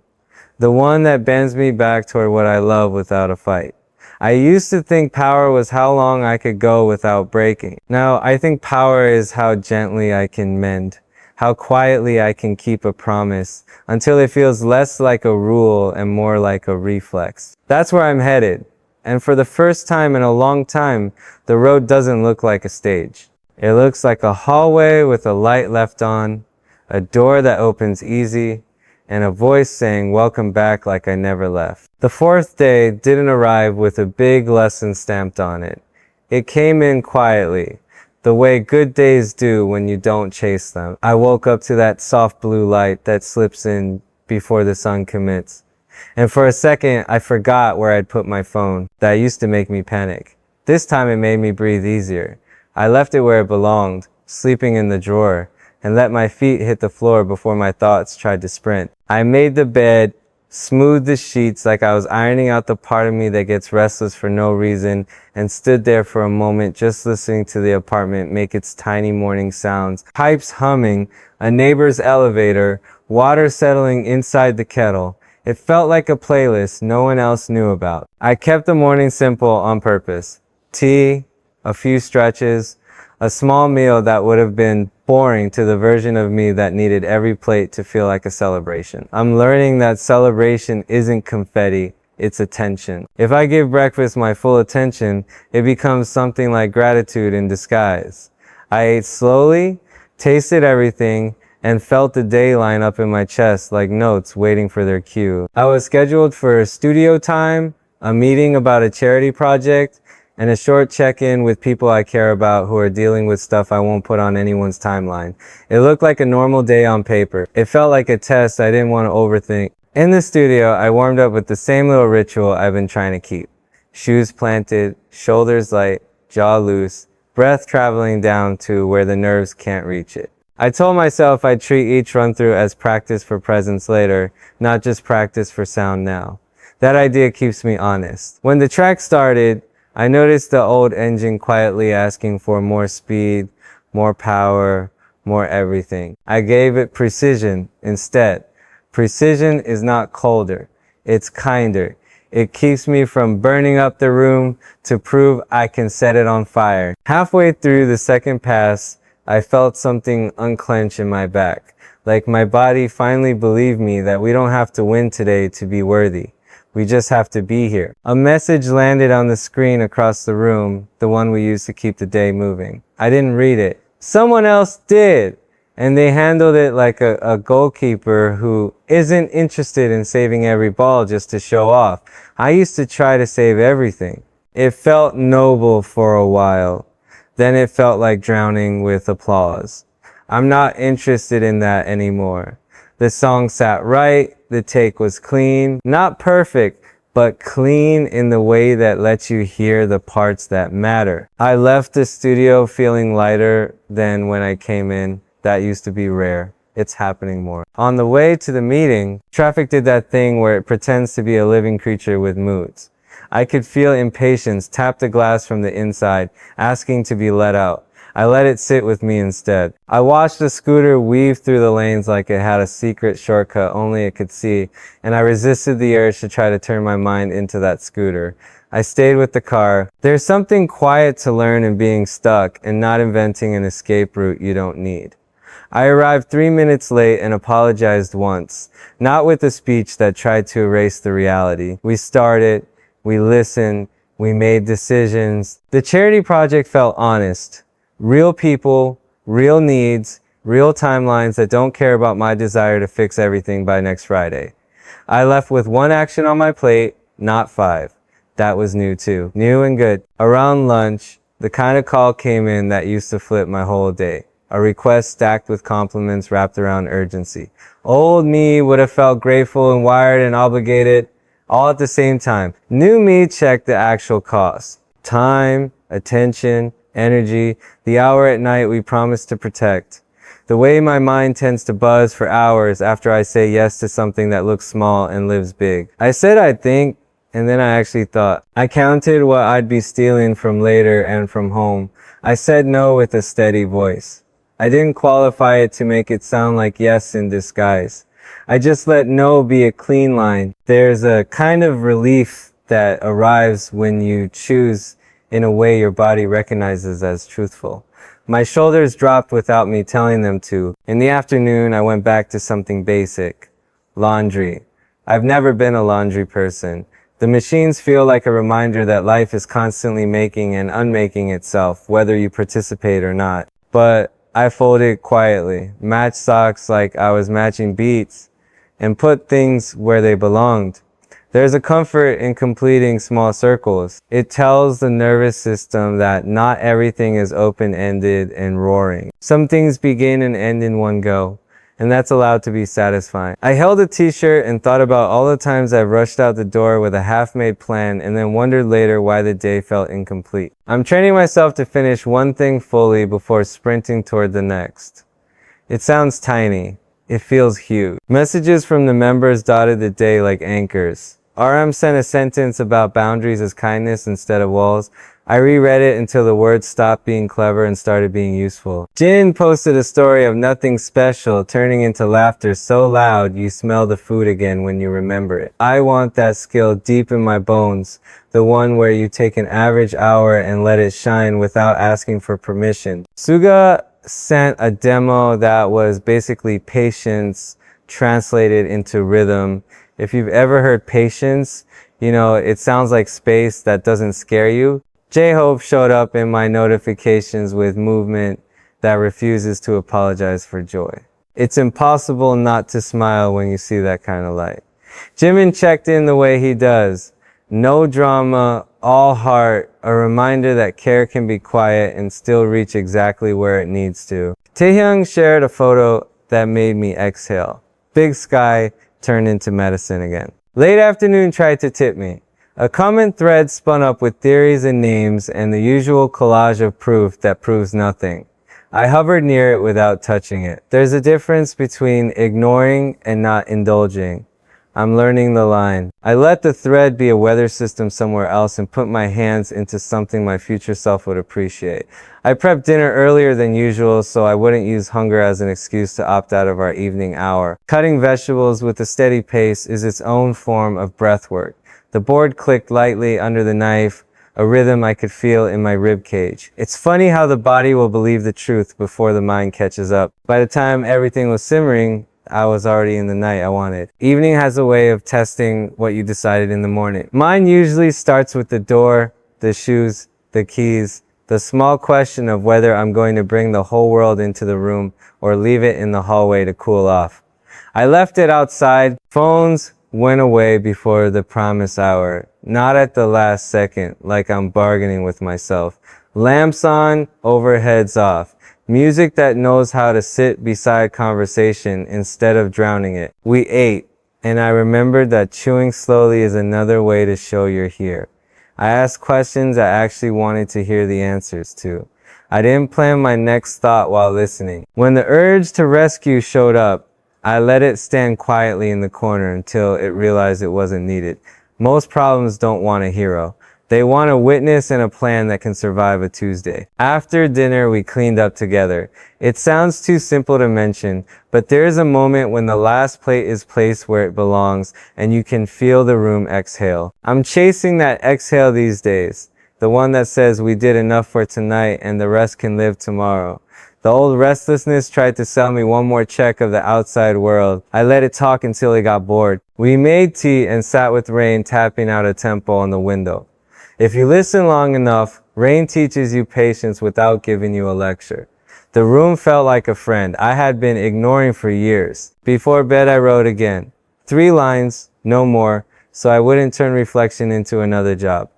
The one that bends me back toward what I love without a fight. I used to think power was how long I could go without breaking. Now, I think power is how gently I can mend, how quietly I can keep a promise, until it feels less like a rule and more like a reflex. That's where I'm headed. And for the first time in a long time, the road doesn't look like a stage. It looks like a hallway with a light left on, a door that opens easy, and a voice saying, "Welcome back," like I never left. The fourth day didn't arrive with a big lesson stamped on it. It came in quietly, the way good days do when you don't chase them. I woke up to that soft blue light that slips in before the sun commits. And for a second, I forgot where I'd put my phone. That used to make me panic. This time it made me breathe easier. I left it where it belonged, sleeping in the drawer, and let my feet hit the floor before my thoughts tried to sprint. I made the bed, smoothed the sheets like I was ironing out the part of me that gets restless for no reason, and stood there for a moment just listening to the apartment make its tiny morning sounds. Pipes humming, a neighbor's elevator, water settling inside the kettle. It felt like a playlist no one else knew about. I kept the morning simple on purpose. Tea, a few stretches, a small meal that would have been boring to the version of me that needed every plate to feel like a celebration. I'm learning that celebration isn't confetti, it's attention. If I give breakfast my full attention, it becomes something like gratitude in disguise. I ate slowly, tasted everything, and felt the day line up in my chest like notes waiting for their cue. I was scheduled for studio time, a meeting about a charity project, and a short check-in with people I care about who are dealing with stuff I won't put on anyone's timeline. It looked like a normal day on paper. It felt like a test I didn't want to overthink. In the studio, I warmed up with the same little ritual I've been trying to keep. Shoes planted, shoulders light, jaw loose, breath traveling down to where the nerves can't reach it. I told myself I'd treat each run-through as practice for presence later, not just practice for sound now. That idea keeps me honest. When the track started, I noticed the old engine quietly asking for more speed, more power, more everything. I gave it precision instead. Precision is not colder, it's kinder. It keeps me from burning up the room to prove I can set it on fire. Halfway through the second pass, I felt something unclench in my back, like my body finally believed me that we don't have to win today to be worthy. We just have to be here. A message landed on the screen across the room, the one we use to keep the day moving. I didn't read it. Someone else did. And they handled it like a goalkeeper who isn't interested in saving every ball just to show off. I used to try to save everything. It felt noble for a while. Then it felt like drowning with applause. I'm not interested in that anymore. The song sat right, the take was clean, not perfect, but clean in the way that lets you hear the parts that matter. I left the studio feeling lighter than when I came in. That used to be rare. It's happening more. On the way to the meeting, traffic did that thing where it pretends to be a living creature with moods. I could feel impatience tap the glass from the inside, asking to be let out. I let it sit with me instead. I watched the scooter weave through the lanes like it had a secret shortcut only it could see, and I resisted the urge to try to turn my mind into that scooter. I stayed with the car. There's something quiet to learn in being stuck and not inventing an escape route you don't need. I arrived 3 minutes late and apologized once, not with a speech that tried to erase the reality. We started, we listened, We made decisions. The charity project felt honest. Real people, real needs, real timelines that don't care about my desire to fix everything by next Friday. I left with one action on my plate, not 5. That was new too. New and good. Around lunch, the kind of call came in that used to flip my whole day. A request stacked with compliments wrapped around urgency. Old me would have felt grateful and wired and obligated all at the same time. New me checked the actual cost. Time, attention, energy, the hour at night we promised to protect. The way my mind tends to buzz for hours after I say yes to something that looks small and lives big. I said I'd think, and then I actually thought. I counted what I'd be stealing from later and from home. I said no with a steady voice. I didn't qualify it to make it sound like yes in disguise. I just let no be a clean line. There's a kind of relief that arrives when you choose in a way your body recognizes as truthful. My shoulders dropped without me telling them to. In the afternoon, I went back to something basic. Laundry. I've never been a laundry person. The machines feel like a reminder that life is constantly making and unmaking itself, whether you participate or not. But I folded quietly, matched socks like I was matching beats, and put things where they belonged. There's a comfort in completing small circles. It tells the nervous system that not everything is open-ended and roaring. Some things begin and end in one go, and that's allowed to be satisfying. I held a t-shirt and thought about all the times I've rushed out the door with a half-made plan and then wondered later why the day felt incomplete. I'm training myself to finish one thing fully before sprinting toward the next. It sounds tiny. It feels huge. Messages from the members dotted the day like anchors. RM sent a sentence about boundaries as kindness instead of walls. I reread it until the words stopped being clever and started being useful. Jin posted a story of nothing special turning into laughter so loud you smell the food again when you remember it. I want that skill deep in my bones, the one where you take an average hour and let it shine without asking for permission. Suga sent a demo that was basically patience translated into rhythm. If you've ever heard patience, you know, it sounds like space that doesn't scare you. J-Hope showed up in my notifications with movement that refuses to apologize for joy. It's impossible not to smile when you see that kind of light. Jimin checked in the way he does. No drama, all heart, a reminder that care can be quiet and still reach exactly where it needs to. Taehyung shared a photo that made me exhale. Big sky turned into medicine again. Late afternoon tried to tip me. A comment thread spun up with theories and names and the usual collage of proof that proves nothing. I hovered near it without touching it. There's a difference between ignoring and not indulging. I'm learning the line. I let the thread be a weather system somewhere else and put my hands into something my future self would appreciate. I prepped dinner earlier than usual so I wouldn't use hunger as an excuse to opt out of our evening hour. Cutting vegetables with a steady pace is its own form of breath work. The board clicked lightly under the knife, a rhythm I could feel in my rib cage. It's funny how the body will believe the truth before the mind catches up. By the time everything was simmering, I was already in the night I wanted. Evening has a way of testing what you decided in the morning. Mine usually starts with the door, the shoes, the keys, the small question of whether I'm going to bring the whole world into the room or leave it in the hallway to cool off. I left it outside. Phones went away before the promised hour. Not at the last second, like I'm bargaining with myself. Lamps on, overheads off. Music that knows how to sit beside conversation instead of drowning it. We ate, and I remembered that chewing slowly is another way to show you're here. I asked questions I actually wanted to hear the answers to. I didn't plan my next thought while listening. When the urge to rescue showed up, I let it stand quietly in the corner until it realized it wasn't needed. Most problems don't want a hero. They want a witness and a plan that can survive a Tuesday. After dinner, we cleaned up together. It sounds too simple to mention, but there is a moment when the last plate is placed where it belongs and you can feel the room exhale. I'm chasing that exhale these days. The one that says we did enough for tonight and the rest can live tomorrow. The old restlessness tried to sell me one more check of the outside world. I let it talk until it got bored. We made tea and sat with rain tapping out a tempo on the window. If you listen long enough, rain teaches you patience without giving you a lecture. The room felt like a friend I had been ignoring for years. Before bed, I wrote again. 3 lines, no more, so I wouldn't turn reflection into another job.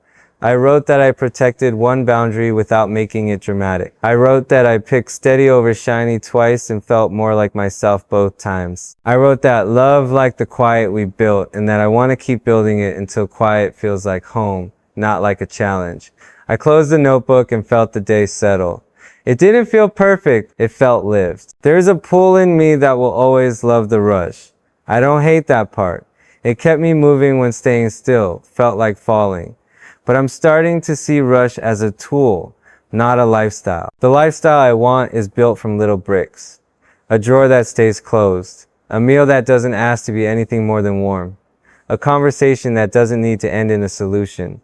I wrote that I protected one boundary without making it dramatic. I wrote that I picked steady over shiny twice and felt more like myself both times. I wrote that love like the quiet we built and that I want to keep building it until quiet feels like home, not like a challenge. I closed the notebook and felt the day settle. It didn't feel perfect, it felt lived. There's a pull in me that will always love the rush. I don't hate that part. It kept me moving when staying still, felt like falling. But I'm starting to see rush as a tool, not a lifestyle. The lifestyle I want is built from little bricks. A drawer that stays closed. A meal that doesn't ask to be anything more than warm. A conversation that doesn't need to end in a solution.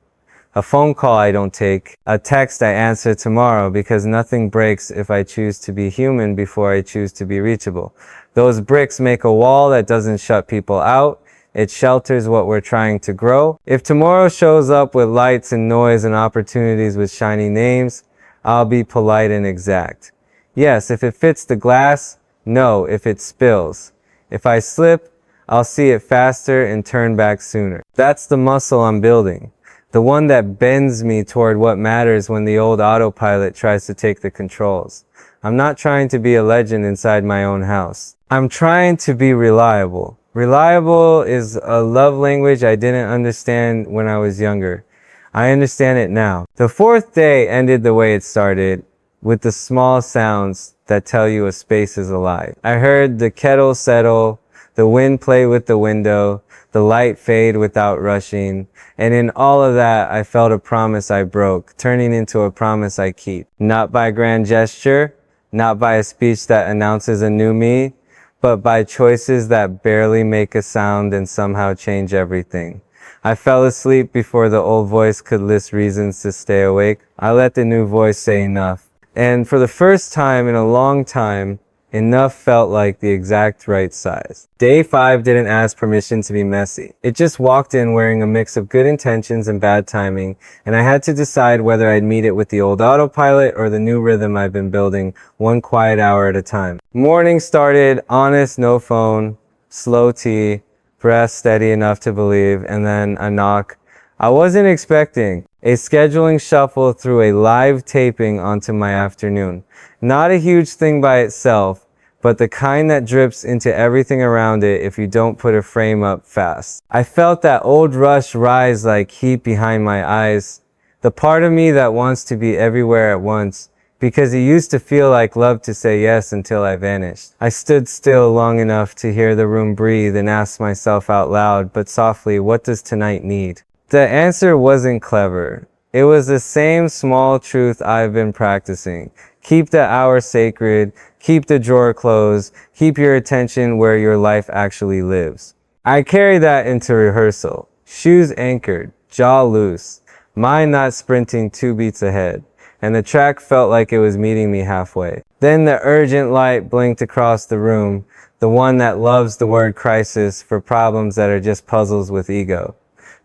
A phone call I don't take. A text I answer tomorrow because nothing breaks if I choose to be human before I choose to be reachable. Those bricks make a wall that doesn't shut people out. It shelters what we're trying to grow. If tomorrow shows up with lights and noise and opportunities with shiny names, I'll be polite and exact. Yes, if it fits the glass. No, if it spills. If I slip, I'll see it faster and turn back sooner. That's the muscle I'm building. The one that bends me toward what matters when the old autopilot tries to take the controls. I'm not trying to be a legend inside my own house. I'm trying to be reliable. Reliable is a love language I didn't understand when I was younger. I understand it now. The 4th day ended the way it started, with the small sounds that tell you a space is alive. I heard the kettle settle, the wind play with the window, the light fade without rushing, and in all of that I felt a promise I broke, turning into a promise I keep. Not by grand gesture, not by a speech that announces a new me, but by choices that barely make a sound and somehow change everything. I fell asleep before the old voice could list reasons to stay awake. I let the new voice say enough. And for the first time in a long time, enough felt like the exact right size. Day 5 didn't ask permission to be messy. It just walked in wearing a mix of good intentions and bad timing, and I had to decide whether I'd meet it with the old autopilot or the new rhythm I've been building, one quiet hour at a time. Morning started, honest, no phone, slow tea, breath steady enough to believe, and then a knock I wasn't expecting. A scheduling shuffle threw a live taping onto my afternoon. Not a huge thing by itself, but the kind that drips into everything around it if you don't put a frame up fast. I felt that old rush rise like heat behind my eyes. The part of me that wants to be everywhere at once, because it used to feel like love to say yes until I vanished. I stood still long enough to hear the room breathe and asked myself out loud, but softly, what does tonight need? The answer wasn't clever. It was the same small truth I've been practicing. Keep the hour sacred, keep the drawer closed, keep your attention where your life actually lives. I carry that into rehearsal. Shoes anchored, jaw loose, mind not sprinting 2 beats ahead. And the track felt like it was meeting me halfway. Then the urgent light blinked across the room, the one that loves the word crisis for problems that are just puzzles with ego.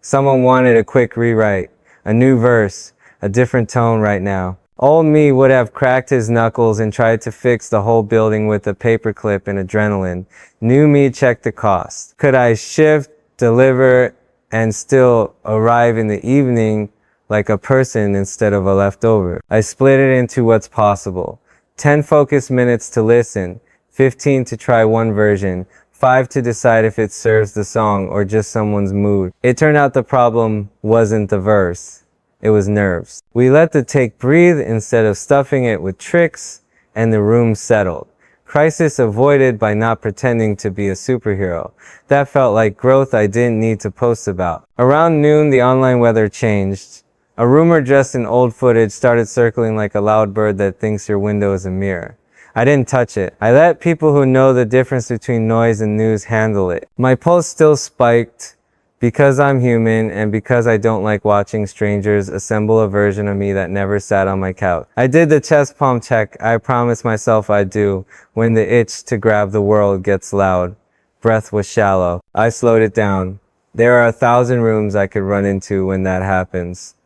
Someone wanted a quick rewrite, a new verse, a different tone right now. Old me would have cracked his knuckles and tried to fix the whole building with a paperclip and adrenaline. New me checked the cost. Could I shift, deliver, and still arrive in the evening like a person instead of a leftover? I split it into what's possible. 10 focused minutes to listen, 15 to try one version, 5 to decide if it serves the song or just someone's mood. It turned out the problem wasn't the verse. It was nerves. We let the take breathe instead of stuffing it with tricks, and the room settled. Crisis avoided by not pretending to be a superhero. That felt like growth I didn't need to post about. Around noon, the online weather changed. A rumor dressed in old footage started circling like a loud bird that thinks your window is a mirror. I didn't touch it. I let people who know the difference between noise and news handle it. My pulse still spiked because I'm human and because I don't like watching strangers assemble a version of me that never sat on my couch. I did the chest palm check I promised myself I'd do when the itch to grab the world gets loud. Breath was shallow. I slowed it down. There are 1,000 rooms I could run into when that happens.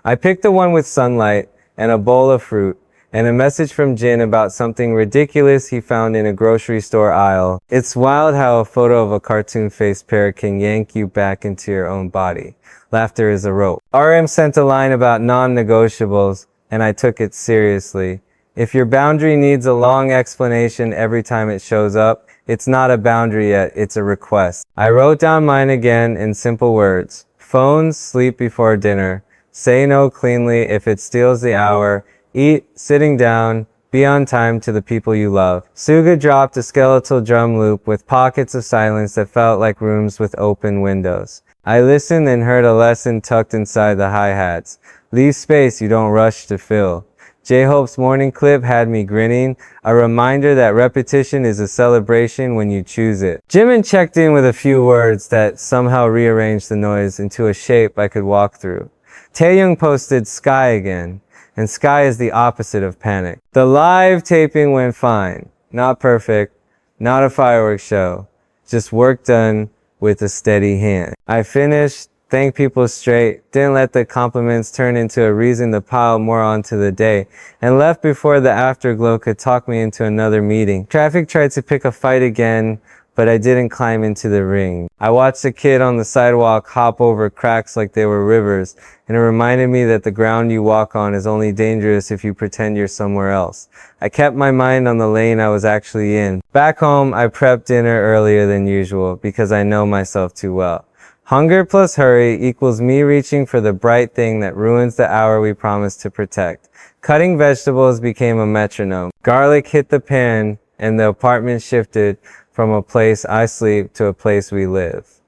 I picked the one with sunlight and a bowl of fruit, and a message from Jin about something ridiculous he found in a grocery store aisle. It's wild how a photo of a cartoon-faced parrot can yank you back into your own body. Laughter is a rope. RM sent a line about non-negotiables, and I took it seriously. If your boundary needs a long explanation every time it shows up, it's not a boundary yet, it's a request. I wrote down mine again in simple words. Phones, sleep before dinner. Say no cleanly if it steals the hour. Eat, sitting down, be on time to the people you love. Suga dropped a skeletal drum loop with pockets of silence that felt like rooms with open windows. I listened and heard a lesson tucked inside the hi-hats. Leave space you don't rush to fill. J-Hope's morning clip had me grinning, a reminder that repetition is a celebration when you choose it. Jimin checked in with a few words that somehow rearranged the noise into a shape I could walk through. Taeyoung posted sky again. And sky is the opposite of panic. The live taping went fine. Not perfect, not a fireworks show, just work done with a steady hand. I finished, thanked people straight, didn't let the compliments turn into a reason to pile more onto the day, and left before the afterglow could talk me into another meeting. Traffic tried to pick a fight again, but I didn't climb into the ring. I watched a kid on the sidewalk hop over cracks like they were rivers, and it reminded me that the ground you walk on is only dangerous if you pretend you're somewhere else. I kept my mind on the lane I was actually in. Back home, I prepped dinner earlier than usual because I know myself too well. Hunger plus hurry equals me reaching for the bright thing that ruins the hour we promised to protect. Cutting vegetables became a metronome. Garlic hit the pan, and the apartment shifted from a place I sleep to a place we live.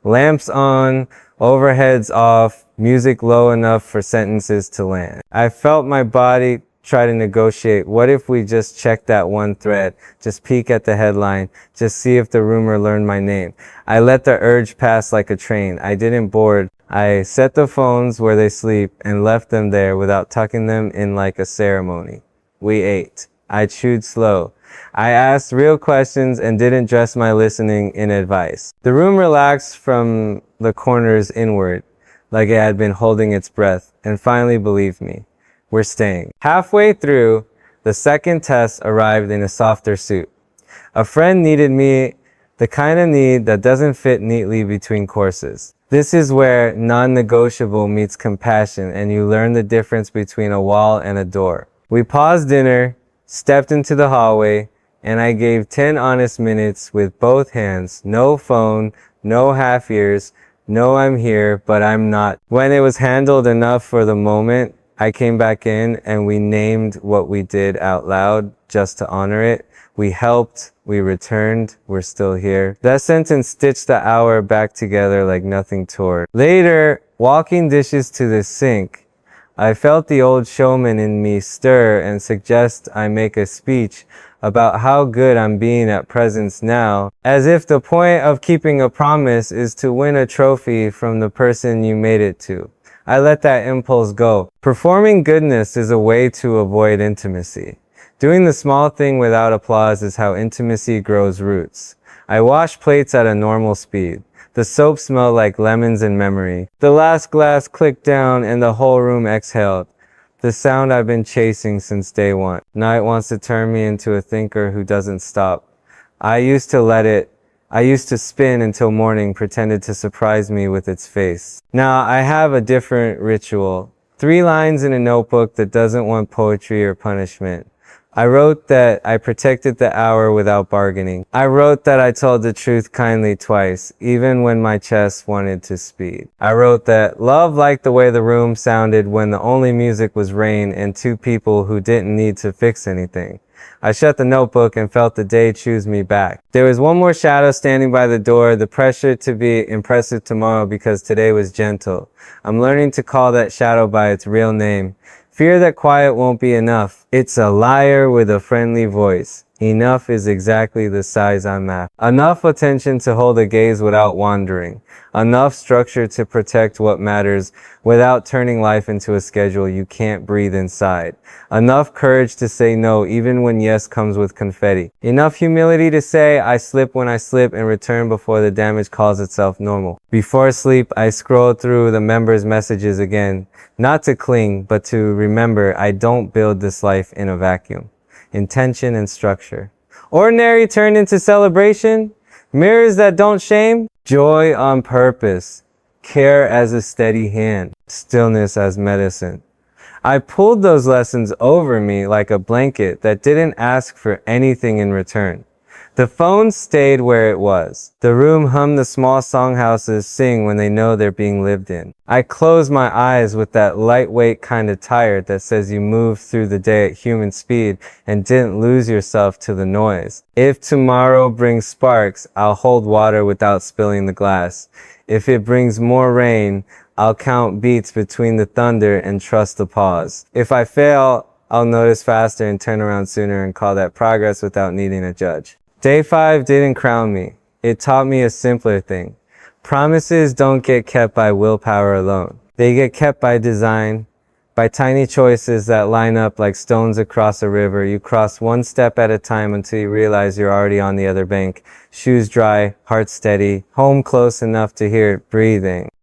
Lamps on, overheads off, music low enough for sentences to land. I felt my body try to negotiate. What if we just check that one thread? Just peek at the headline. Just see if the rumor learned my name. I let the urge pass like a train. I didn't board. I set the phones where they sleep and left them there without tucking them in like a ceremony. We ate. I chewed slow. I asked real questions and didn't dress my listening in advice. The room relaxed from the corners inward, like it had been holding its breath, and finally believed me. We're staying. Halfway through, the second test arrived in a softer suit. A friend needed me, the kind of need that doesn't fit neatly between courses. This is where non-negotiable meets compassion, and you learn the difference between a wall and a door. We paused dinner, stepped into the hallway, and I gave 10 honest minutes with both hands. No phone, no half ears, no I'm here, but I'm not. When it was handled enough for the moment, I came back in and we named what we did out loud just to honor it. We helped, we returned, we're still here. That sentence stitched the hour back together like nothing tore. Later, walking dishes to the sink, I felt the old showman in me stir and suggest I make a speech about how good I'm being at presence now, as if the point of keeping a promise is to win a trophy from the person you made it to. I let that impulse go. Performing goodness is a way to avoid intimacy. Doing the small thing without applause is how intimacy grows roots. I washed plates at a normal speed. The soap smelled like lemons and memory. The last glass clicked down and the whole room exhaled. The sound I've been chasing since day one. Night wants to turn me into a thinker who doesn't stop. I used to spin until morning pretended to surprise me with its face. Now I have a different ritual. 3 lines in a notebook that doesn't want poetry or punishment. I wrote that I protected the hour without bargaining. I wrote that I told the truth kindly twice, even when my chest wanted to speed. I wrote that love liked the way the room sounded when the only music was rain and 2 people who didn't need to fix anything. I shut the notebook and felt the day choose me back. There was one more shadow standing by the door, the pressure to be impressive tomorrow because today was gentle. I'm learning to call that shadow by its real name. Fear that quiet won't be enough. It's a liar with a friendly voice. Enough is exactly the size I'm at. Enough attention to hold a gaze without wandering. Enough structure to protect what matters without turning life into a schedule you can't breathe inside. Enough courage to say no even when yes comes with confetti. Enough humility to say I slip when I slip and return before the damage calls itself normal. Before sleep, I scroll through the members' messages again, not to cling, but to remember I don't build this life in a vacuum. Intention and structure. Ordinary turned into celebration. Mirrors that don't shame. Joy on purpose. Care as a steady hand. Stillness as medicine. I pulled those lessons over me like a blanket that didn't ask for anything in return. The phone stayed where it was. The room hummed the small songhouses sing when they know they're being lived in. I closed my eyes with that lightweight kind of tired that says you moved through the day at human speed and didn't lose yourself to the noise. If tomorrow brings sparks, I'll hold water without spilling the glass. If it brings more rain, I'll count beats between the thunder and trust the pause. If I fail, I'll notice faster and turn around sooner and call that progress without needing a judge. Day 5 didn't crown me. It taught me a simpler thing. Promises don't get kept by willpower alone. They get kept by design, by tiny choices that line up like stones across a river. You cross one step at a time until you realize you're already on the other bank. Shoes dry, heart steady, home close enough to hear it breathing.